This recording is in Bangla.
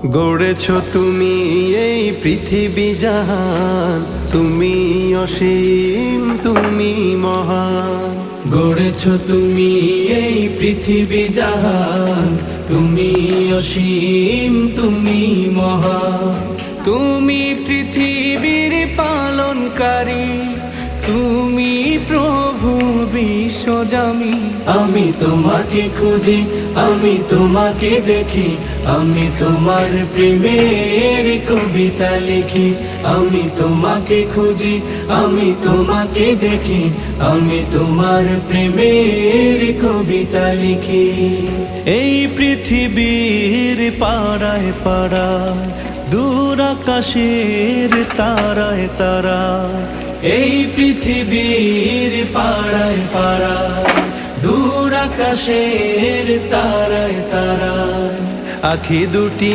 গড়েছ তুমি এই পৃথিবী জাহান, তুমি অসীম তুমি মহান। গড়েছ তুমি এই পৃথিবী জাহান, তুমি অসীম তুমি মহান। তুমি পৃথিবীর পালনকারী, তুমি প্রভু বিশ্বজামি। আমি তোমাকে খুঁজি, আমি তোমাকে দেখি, আমি তোমার প্রেমের কবিতা লিখি। আমি তোমাকে খুঁজি, আমি তোমাকে দেখি, আমি তোমার প্রেমের কবিতা লিখি। এই পৃথিবীর পাড়ায় পাড়ায়, দূর আকাশের তারায় তারায়। এই পৃথিবীর পাড়ায় পাড়ায়, দূর আকাশের তারায় তারায়। আখি দুটি